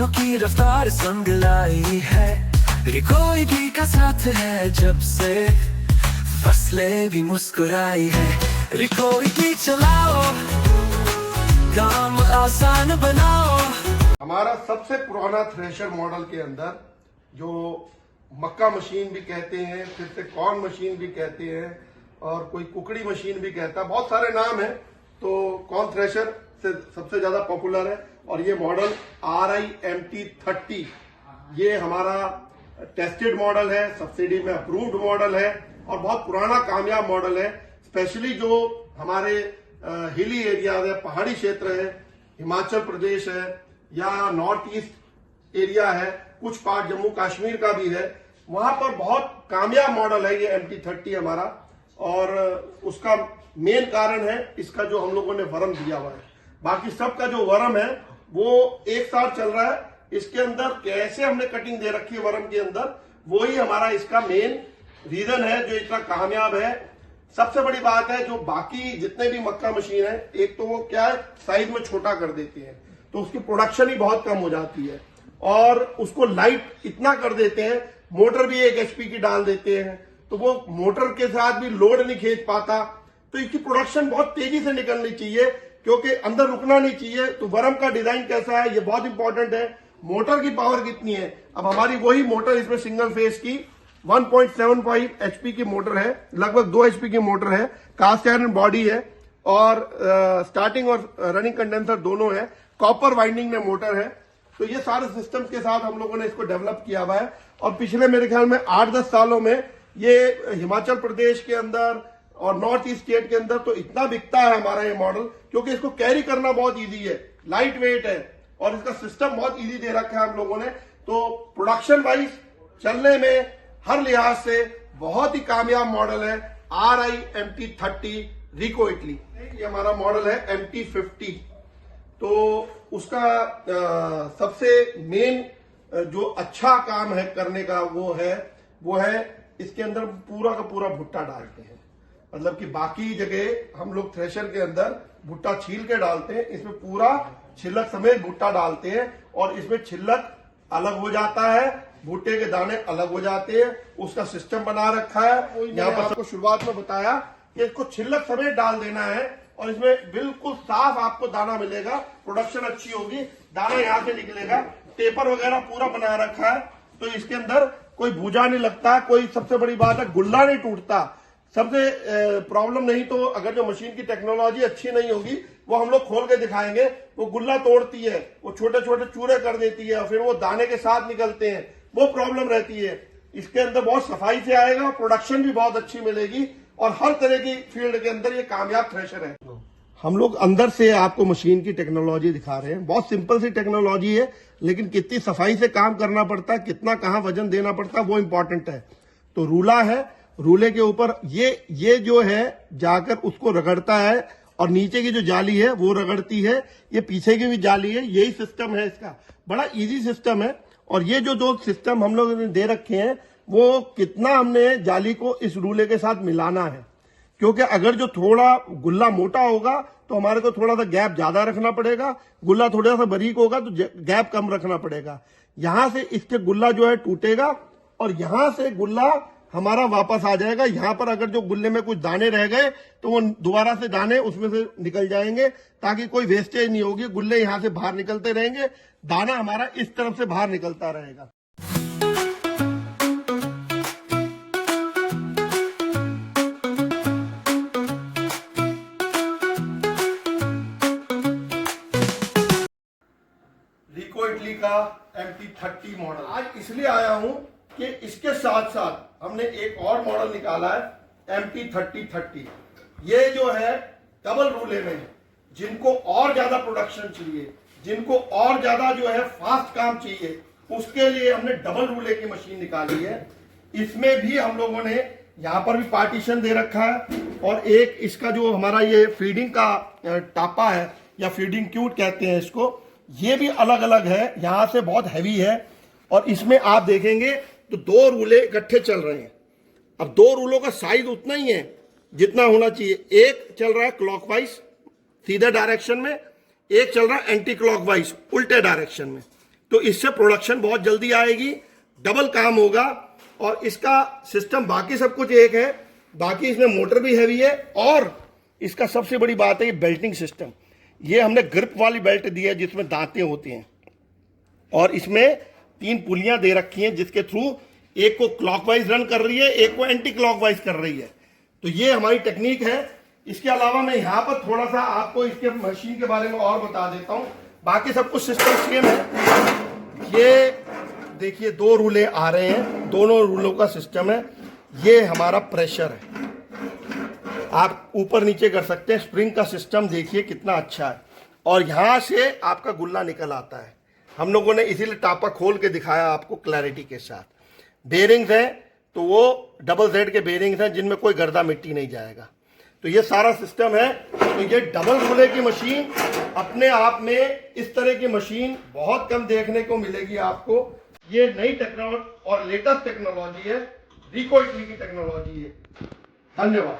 मशीनों की रफ्तार संग लाई है, रिकॉर्डी का साथ है जब से फसलें भी मुस्कुराई है। रिकॉर्डी चलाओ, काम आसान बनाओ। हमारा सबसे पुराना थ्रेशर मॉडल के अंदर जो मक्का मशीन भी कहते हैं, फिर से कॉर्न मशीन भी कहते हैं और कोई कुकड़ी मशीन भी कहता है, बहुत सारे नाम है। तो कॉर्न थ्रेशर से सबसे ज्यादा पॉपुलर है और ये मॉडल RIMT30 ये हमारा टेस्टेड मॉडल है, सब्सिडी में अप्रूव्ड मॉडल है और बहुत पुराना कामयाब मॉडल है। स्पेशली जो हमारे हिली एरियाज है, पहाड़ी क्षेत्र है, हिमाचल प्रदेश है या नॉर्थ ईस्ट एरिया है, कुछ पार्ट जम्मू कश्मीर का भी है, वहां पर बहुत कामयाब मॉडल है ये MT30 हमारा। और उसका मेन कारण है इसका जो हम लोगों ने वरम दिया हुआ है। बाकी सबका जो वरम है वो एक साथ चल रहा है। इसके अंदर कैसे हमने कटिंग दे रखी है वरम के अंदर, वो ही हमारा इसका मेन रीजन है जो इतना कामयाब है। सबसे बड़ी बात है जो बाकी जितने भी मक्का मशीन है, एक तो वो क्या है साइज में छोटा कर देती है तो उसकी प्रोडक्शन ही बहुत कम हो जाती है और उसको लाइट इतना कर देते हैं, मोटर भी 1 HP की डाल देते हैं तो वो मोटर के साथ भी लोड नहीं खींच पाता। तो इसकी प्रोडक्शन बहुत तेजी से निकलनी चाहिए क्योंकि अंदर रुकना नहीं चाहिए। तो वरम का डिजाइन कैसा है ये बहुत इंपॉर्टेंट है। मोटर की पावर कितनी है, अब हमारी वही मोटर इसमें सिंगल फेस की 1.75 HP की मोटर है, लगभग 2 HP की मोटर है, कास्ट आयरन बॉडी है और स्टार्टिंग और रनिंग कंडेंसर दोनों है, कॉपर वाइंडिंग में मोटर है। तो ये सारे सिस्टम्स के साथ हम लोगों ने इसको डेवलप किया हुआ है और पिछले मेरे ख्याल में 8-10 सालों में ये हिमाचल प्रदेश के अंदर और नॉर्थ ईस्ट स्टेट के अंदर तो इतना बिकता है हमारा ये मॉडल क्योंकि इसको कैरी करना बहुत इजी है, लाइट वेट है और इसका सिस्टम बहुत इजी दे रखा है हम लोगों ने। तो प्रोडक्शन वाइज चलने में हर लिहाज से बहुत ही कामयाब मॉडल है RIMT30 रिको इटली। ये हमारा मॉडल है MT50। तो उसका सबसे मेन जो अच्छा काम है करने का वो है इसके अंदर पूरा का पूरा भुट्टा डालते हैं। मतलब कि बाकी जगह हम लोग थ्रेशर के अंदर भुट्टा छील के डालते हैं, इसमें पूरा छिलक समेत भुट्टा डालते हैं और इसमें छिलक अलग हो जाता है, भुट्टे के दाने अलग हो जाते हैं। उसका सिस्टम बना रखा है। यहाँ पर आपको शुरुआत में बताया कि इसको छिलक समेत डाल देना है और इसमें बिल्कुल साफ आपको दाना मिलेगा, प्रोडक्शन अच्छी होगी, दाना यहाँ से निकलेगा, टेपर वगैरह पूरा बना रखा है। तो इसके अंदर कोई भूजा नहीं लगता, कोई सबसे बड़ी बात है गुल्ला नहीं टूटता। सबसे प्रॉब्लम नहीं तो अगर जो मशीन की टेक्नोलॉजी अच्छी नहीं होगी वो हम लोग खोल के दिखाएंगे, वो गुल्ला तोड़ती है, वो छोटे छोटे चूरे कर देती है और फिर वो दाने के साथ निकलते हैं, वो प्रॉब्लम रहती है। इसके अंदर बहुत सफाई से आएगा, प्रोडक्शन भी बहुत अच्छी मिलेगी और हर तरह की फील्ड के अंदर ये कामयाब थ्रेशर है। हम लोग अंदर से आपको मशीन की टेक्नोलॉजी दिखा रहे हैं। बहुत सिंपल सी टेक्नोलॉजी है लेकिन कितनी सफाई से काम करना पड़ता है, कितना कहाँ वजन देना पड़ता है वो इंपॉर्टेंट है। तो रूला है, रूले के ऊपर ये जो है जाकर उसको रगड़ता है और नीचे की जो जाली है वो रगड़ती है, ये पीछे की भी जाली है, यही सिस्टम है इसका। बड़ा इजी सिस्टम है और ये जो दो सिस्टम हम लोगों ने दे रखे हैं वो कितना हमने जाली को इस रूले के साथ मिलाना है, क्योंकि अगर जो थोड़ा गुल्ला मोटा होगा तो हमारे को थोड़ा सा गैप ज्यादा रखना पड़ेगा, गुल्ला थोड़ा सा बारीक होगा तो गैप कम रखना पड़ेगा। यहां से इसके गुल्ला जो है टूटेगा और यहां से गुल्ला हमारा वापस आ जाएगा। यहां पर अगर जो गुल्ले में कुछ दाने रह गए तो वो दोबारा से दाने उसमें से निकल जाएंगे ताकि कोई वेस्टेज नहीं होगी, गुल्ले यहां से बाहर निकलते रहेंगे, दाना हमारा इस तरफ से बाहर निकलता रहेगा। रिको इटली का MT30 मॉडल आज इसलिए आया हूं कि इसके साथ साथ हमने एक और मॉडल निकाला है MT3030। ये जो है डबल रूले में, जिनको और ज्यादा प्रोडक्शन चाहिए, जिनको और ज्यादा जो है फास्ट काम चाहिए, उसके लिए हमने डबल रूले की मशीन निकाली है। इसमें भी हम लोगों ने यहाँ पर भी पार्टीशन दे रखा है और एक इसका जो हमारा ये फीडिंग का टापा है या फीडिंग क्यूट कहते हैं इसको, ये भी अलग अलग है, यहां से बहुत हैवी है और इसमें आप देखेंगे तो 2 रूले इकट्ठे चल रहे हैं। अब 2 रूलों का साइज उतना ही है जितना होना चाहिए। एक चल रहा है क्लॉकवाइज सीधे डायरेक्शन में, एक चल रहा है एंटी क्लॉकवाइज उल्टे डायरेक्शन में। तो इससे प्रोडक्शन बहुत जल्दी आएगी, डबल काम होगा। और इसका सिस्टम बाकी सब कुछ एक है, बाकी इसमें मोटर भी हैवी है। और इसका सबसे बड़ी बात है ये बेल्टिंग सिस्टम। ये हमने ग्रिप वाली बेल्ट दी है जिसमें दांतें होती हैं, और इसमें 3 पुलियां दे रखी हैं जिसके थ्रू एक को क्लॉकवाइज रन कर रही है, एक को एंटी क्लॉकवाइज कर रही है। तो ये हमारी टेक्निक है। इसके अलावा मैं यहाँ पर थोड़ा सा आपको इसके मशीन के बारे में और बता देता हूँ। बाकी सब कुछ सिस्टम सेम है। ये देखिए 2 रूले आ रहे हैं, दोनों रूलों का सिस्टम है। ये हमारा प्रेशर है, आप ऊपर नीचे कर सकते हैं। स्प्रिंग का सिस्टम देखिए कितना अच्छा है, और यहां से आपका गुल्ला निकल आता है। हम लोगों ने इसीलिए टापा खोल के दिखाया आपको क्लैरिटी के साथ। बेरिंग्स हैं तो वो डबल जेड के बेरिंग्स हैं जिनमें कोई गर्दा मिट्टी नहीं जाएगा। तो ये सारा सिस्टम है। तो ये डबल रूले की मशीन अपने आप में, इस तरह की मशीन बहुत कम देखने को मिलेगी आपको। ये नई टेक्नोलॉजी और लेटेस्ट टेक्नोलॉजी है, रिको इटली की टेक्नोलॉजी है। धन्यवाद।